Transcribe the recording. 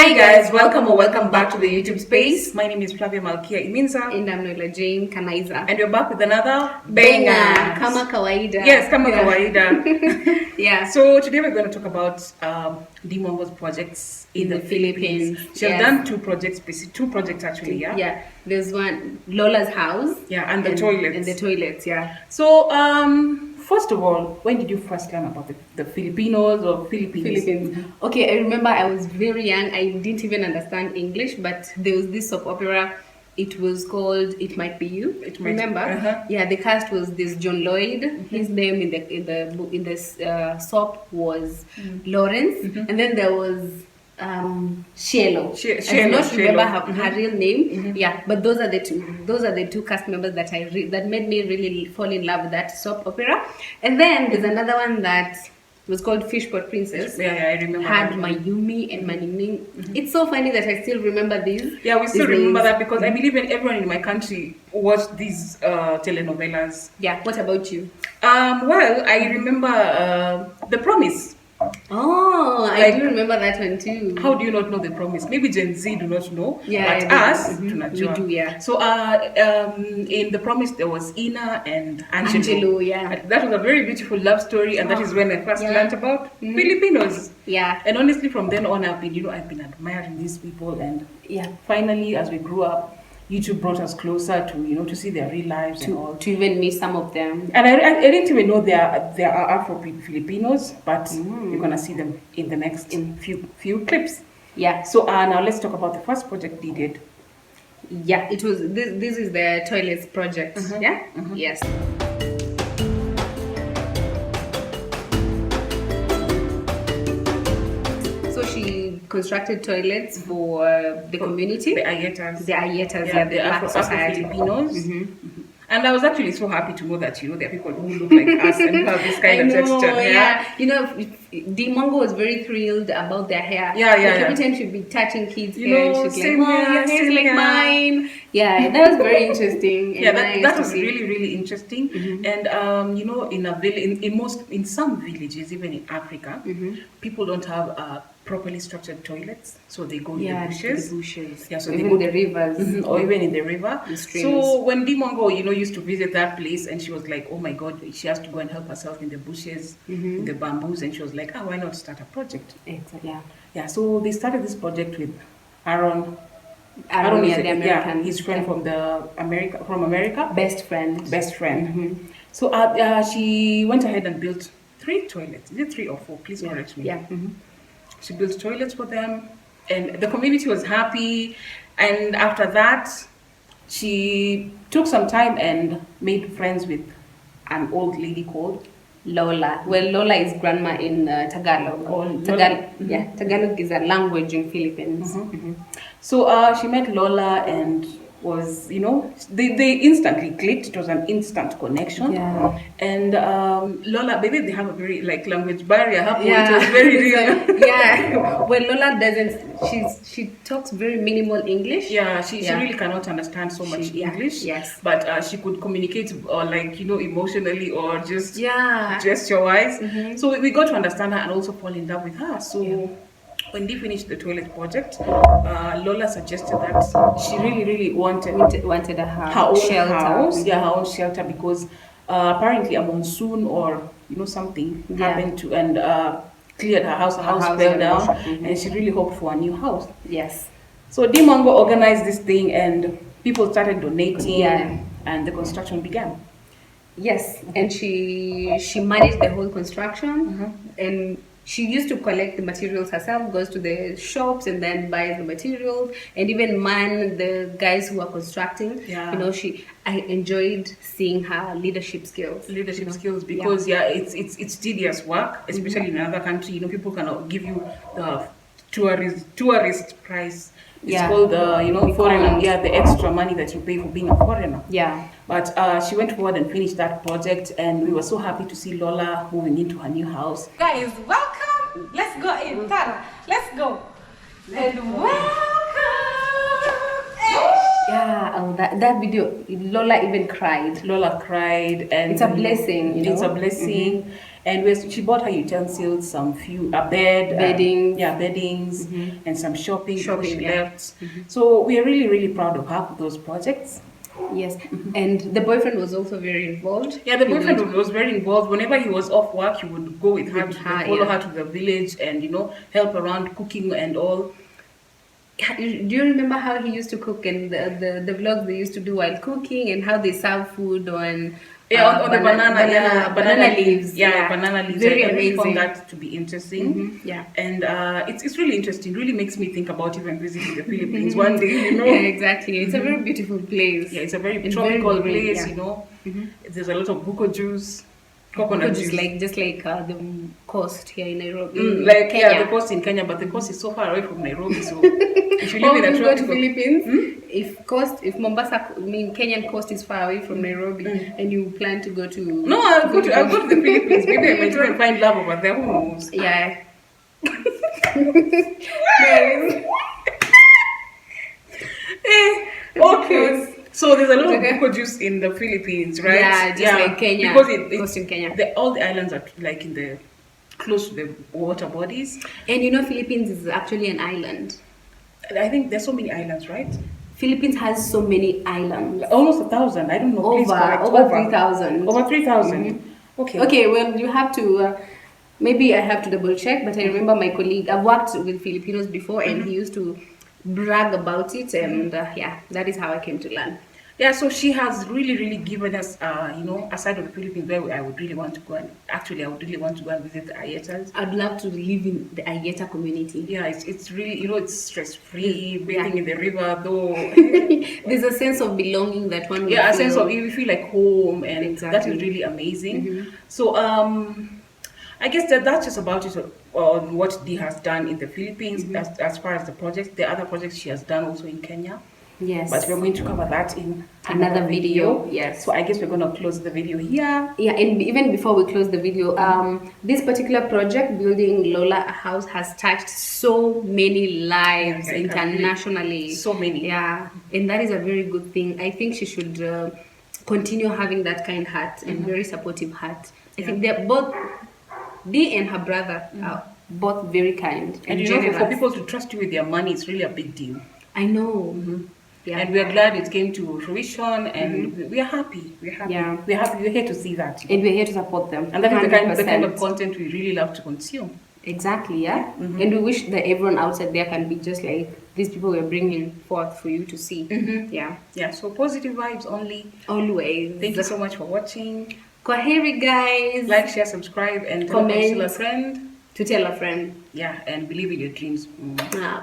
Hi guys, welcome back to the YouTube space. My name is Flavia Malkia Iminza. And I'm Nola Jane Kanaiza. And we're back with another banger. Kama kawaida. Yes, kama kawaida. Yeah. So today we're going to talk about Dimongo's projects in the Philippines. She has done two projects actually, yeah? Yeah. There's one, Lola's house. Yeah, and the toilets. And the toilets, yeah. So, first of all, when did you first learn about the Filipinos or Philippines? Mm-hmm. Okay, I remember I was very young. I didn't even understand English, but there was this soap opera. It was called It Might Be You. Remember? Uh-huh. Yeah, the cast was this John Lloyd. Mm-hmm. His name in the soap was Lawrence, and then there was Shielo. I do not remember her real name. Mm-hmm. Yeah, but those are the two cast members that that made me really fall in love with that soap opera. And then there's another one that was called Fishpot Princess. Yeah, I remember. Had Mayumi and Maningning. Mm-hmm. It's so funny that I still remember these. Yeah, we still remember that because I believe everyone in my country watched these telenovelas. Yeah. What about you? Well, I remember The Promise. Oh, I do remember that one too. How do you not know The Promise? Maybe Gen Z do not know. Yeah, but us, we do. Yeah. So, in The Promise there was Ina and Angelo. Yeah. That was a very beautiful love story, and that is when I first learned about Filipinos. Yeah. And honestly, from then on, I've been admiring these people, and finally, as we grew up, YouTube brought us closer to see their real lives to even meet some of them. And I didn't even know there are Afro Filipinos, but you're gonna see them in the next few clips. Yeah. So now let's talk about the first project they did. Yeah, it was this is the toilets project. Yeah. Yes. Constructed toilets for the community. The Ayetas. The Afro Filipinos. And I was actually so happy to know that there are people who look like us and who have this kind of texture. Yeah. Dimongo was very thrilled about their hair. Every time she'd be touching kids' hair, she'd be like, your hair's like mine. Yeah, that was very interesting. That was really, really interesting. And in some villages, even in Africa, people don't have properly structured toilets, so they go in the bushes. Yeah, so even in the rivers, or even in the river. So when Dimongo, used to visit that place, and she was like, "Oh my God," she has to go and help herself in the bushes, in the bamboos, and she was like, "Why not start a project?" Exactly. Yeah. So they started this project with Aaron. Aaron is the American. His friend from America. Best friend. So she went ahead and built 3 toilets. Is it 3 or 4? Please correct me. Yeah. She built toilets for them, and the community was happy. And after that, she took some time and made friends with an old lady called Lola. Well, Lola is grandma in Tagalog. Tagalog is a language in Philippines. So she met Lola and was, they instantly clicked. It was an instant connection. Yeah. And Lola, maybe they have a very language barrier. It was very real. Yeah. Well, Lola doesn't. She talks very minimal English. Yeah. She really cannot understand so much English. Yes. But she could communicate or emotionally or just gesture-wise. So we got to understand her and also fall in love with her. So. When they finished the toilet project, Lola suggested that she really wanted her own shelter. House, her own shelter, because apparently a monsoon or something happened to and cleared her house. Her house fell down, and she really hoped for a new house. Yes. So Dimongo organized this thing, and people started donating, and the construction began. Yes, and she managed the whole construction, and she used to collect the materials herself, goes to the shops and then buys the materials, and even man the guys who are constructing. Yeah. I enjoyed seeing her leadership skills. Because it's tedious work, especially in another country. People cannot give you the tourist price. It's called foreigner. Yeah, the extra money that you pay for being a foreigner. Yeah. But she went forward and finished that project, and we were so happy to see Lola moving into her new house. Guys, welcome. Let's go in. Tara, let's go. And welcome. Yeah, Wow, that video, Lola even cried. Lola cried, and it's a blessing. You know? It's a blessing, and she bought her utensils, a bed, beddings, beddings, and some shopping before she left. So we are really, really proud of her for those projects. Yes, and the boyfriend was also very involved. Yeah, the boyfriend was very involved. Whenever he was off work, he would go with her, follow her to the village, and help around cooking and all. Do you remember how he used to cook and the vlogs they used to do while cooking and how they serve food on the banana leaves. Banana leaves. Very I amazing. found that to be interesting. Yeah, and it's really interesting. Really makes me think about even visiting the Philippines one day. Yeah, exactly. It's a very beautiful place. Yeah, it's a very tropical place. There's a lot of buko juice. Coconut juice, just like the coast here in Nairobi. The coast in Kenya, but the coast is so far away from Nairobi. So if you live in a tropical Philippines, if Mombasa, Kenyan coast is far away from Nairobi, and you plan to go to I'll go to the Philippines. Maybe I might even find love over there. Who knows? Yeah. Okay. So there's a lot of buko juice in the Philippines, right? Yeah, just like Kenya. Because it's in Kenya. All the islands are like close to the water bodies. And Philippines is actually an island. I think there's so many islands, right? Philippines has so many islands. Almost 1,000. I don't know. Over 3,000. Over 3,000. Okay. Okay, well, you have to... maybe I have to double check, but I remember my colleague... I've worked with Filipinos before, and he used to brag about it, and that is how I came to learn. Yeah, so she has really, really given us, aside of the Philippines, where I would really want to go, and actually I would really want to go and visit the Ayetas. I'd love to live in the Ayeta community. Yeah, it's really, it's stress-free, bathing in the river, though. There's a sense of belonging that one will a sense of, you feel like home, and exactly. That is really amazing. So, I guess that's just about it on what Dee has done in the Philippines as far as the projects. The other projects she has done also in Kenya. Yes. But we're going to cover that in another video. Yes. So I guess we're going to close the video here. Yeah, and even before we close the video, this particular project, building Lola a house, has touched so many lives internationally. So many. Yeah, and that is a very good thing. I think she should continue having that kind heart and very supportive heart. I think they're both... Dee and her brother are both very kind and generous. For people to trust you with their money, it's really a big deal. I know. Yeah. And we are glad it came to fruition, and we are happy. We're happy. Yeah. We're happy. We're here to see that. And we're here to support them. And that is the kind of content we really love to consume. Exactly, yeah. And we wish that everyone outside there can be just like these people we're bringing forth for you to see. Yeah. Yeah, so positive vibes only. Always. Thank you so much for watching. Kwaheri, guys. Like, share, subscribe, and comment. Tell a friend. To tell a friend. Yeah, and believe in your dreams.